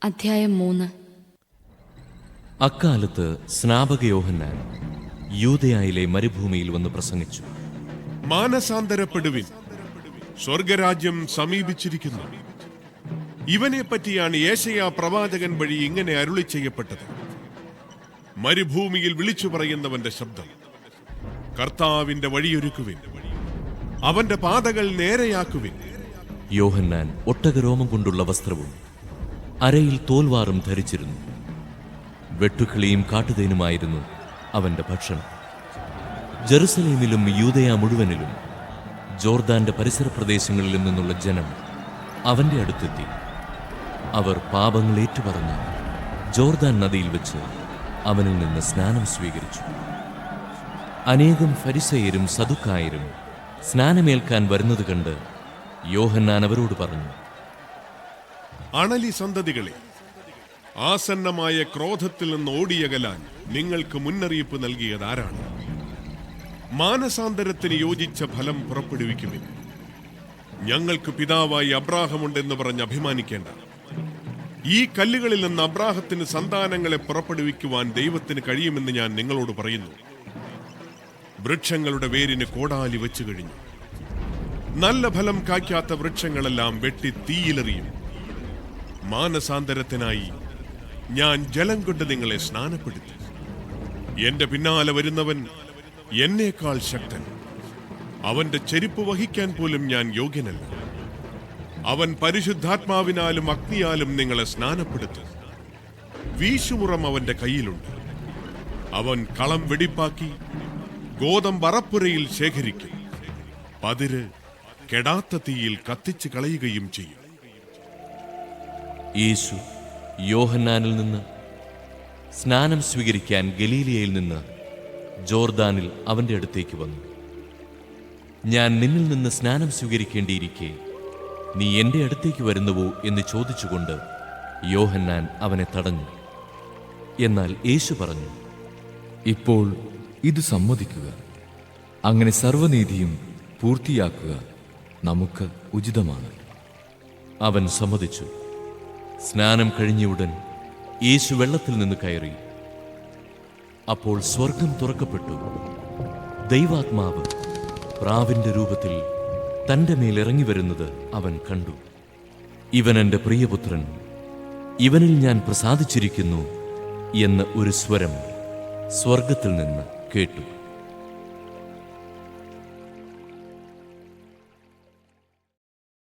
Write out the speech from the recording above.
അധ്യായം 3. അക്കാലത്ത് സ്നാപക യോഹന്നാൻ യൂദയായിലെ മരുഭൂമിയിൽ വന്ന് പ്രസംഗിച്ചു. മാനസാന്തരപ്പെടുവിൻ, സ്വർഗരാജ്യം സമീപിച്ചിരിക്കുന്നു. ഇവനെ പറ്റിയാണ് യേശയ്യാ പ്രവാചകൻ വഴി ഇങ്ങനെ അരുളി ചെയ്യപ്പെട്ടത്. മരുഭൂമിയിൽ വിളിച്ചു പറയുന്നവന്റെ ശബ്ദം, കർത്താവിന്റെ വഴിയൊരുക്കുവിൻ, അവന്റെ പാതകൾ നേരെയാക്കുവിൻ. യോഹന്നാൻ ഒട്ടകരോമം കൊണ്ടുള്ള വസ്ത്രവും അരയിൽ തോൽവാറും ധരിച്ചിരുന്നു. വെട്ടുക്കിളിയും കാട്ടുതേനുമായിരുന്നു അവന്റെ ഭക്ഷണം. ജെറുസലേമിലും യൂദയ മുഴുവനിലും ജോർദാന്റെ പരിസര പ്രദേശങ്ങളിലും നിന്നുള്ള ജനം അവന്റെ അടുത്തെത്തി. അവർ പാപങ്ങൾ ഏറ്റുപറഞ്ഞ് ജോർദാൻ നദിയിൽ വെച്ച് അവനിൽ നിന്ന് സ്നാനം സ്വീകരിച്ചു. അനേകം ഫരിസയരും സദുക്കായരും സ്നാനമേൽക്കാൻ വരുന്നത് കണ്ട് യോഹന്നാൻ അവരോട് പറഞ്ഞു, അണലി സന്തതികളെ, ആസന്നമായ ക്രോധത്തിൽ നിന്ന് ഓടിയകലാൻ നിങ്ങൾക്ക് മുന്നറിയിപ്പ് നൽകിയത് ആരാണ്? മാനസാന്തരത്തിന് യോജിച്ച ഫലം പുറപ്പെടുവിക്കുവിൻ. ഞങ്ങൾക്ക് പിതാവായി അബ്രാഹമുണ്ടെന്ന് പറഞ്ഞ് അഭിമാനിക്കേണ്ട. ഈ കല്ലുകളിൽ നിന്ന് അബ്രാഹത്തിന് സന്താനങ്ങളെ പുറപ്പെടുവിക്കുവാൻ ദൈവത്തിന് കഴിയുമെന്ന് ഞാൻ നിങ്ങളോട് പറയുന്നു. വൃക്ഷങ്ങളുടെ വേരിന് കോടാലി വെച്ചു കഴിഞ്ഞു. നല്ല ഫലം കായ്ക്കാത്ത വൃക്ഷങ്ങളെല്ലാം വെട്ടി തീയിലെറിയും. മാനസാന്തരത്തിനായി ഞാൻ ജലം കൊണ്ട് നിങ്ങളെ സ്നാനപ്പെടുത്തി. എന്റെ പിന്നാലെ വരുന്നവൻ എന്നേക്കാൾ ശക്തൻ. അവന്റെ ചെരുപ്പ് വഹിക്കാൻ പോലും ഞാൻ യോഗ്യനല്ല. അവൻ പരിശുദ്ധാത്മാവിനാലും അഗ്നിയാലും നിങ്ങളെ സ്നാനപ്പെടുത്തും. വീശുമുറം അവന്റെ കയ്യിലുണ്ട്. അവൻ കളം വെടിപ്പാക്കി ഗോതമ്പറപ്പുരയിൽ ശേഖരിക്കും. പതിര് കെടാത്ത തീയിൽ കത്തിച്ചു കളയുകയും ചെയ്യും. യേശു യോഹന്നാനിൽ നിന്ന് സ്നാനം സ്വീകരിക്കാൻ ഗലീലയിൽ നിന്ന് ജോർദാനിൽ അവന്റെ അടുത്തേക്ക് വന്നു. ഞാൻ നിന്നിൽ നിന്ന് സ്നാനം സ്വീകരിക്കേണ്ടിയിരിക്കെ നീ എന്റെ അടുത്തേക്ക് വരുന്നുവോ എന്ന് ചോദിച്ചുകൊണ്ട് യോഹന്നാൻ അവനെ തടഞ്ഞു. എന്നാൽ യേശു പറഞ്ഞു, ഇപ്പോൾ ഇത് സമ്മതിക്കുക. അങ്ങനെ സർവ്വനീതിയും പൂർത്തിയാക്കുക നമുക്ക് ഉചിതമാണ്. അവൻ സമ്മതിച്ചു. സ്നാനം കഴിഞ്ഞയുടൻ യേശു വെള്ളത്തിൽ നിന്ന് കയറി. അപ്പോൾ സ്വർഗം തുറക്കപ്പെട്ടു. ദൈവാത്മാവ് പ്രാവിന്റെ രൂപത്തിൽ തന്റെ മേൽ ഇറങ്ങി വരുന്നത് അവൻ കണ്ടു. ഇവൻ എന്റെ പ്രിയപുത്രൻ, ഇവനിൽ ഞാൻ പ്രസാദിച്ചിരിക്കുന്നു എന്ന് ഒരു സ്വരം സ്വർഗത്തിൽ നിന്ന് കേട്ടു.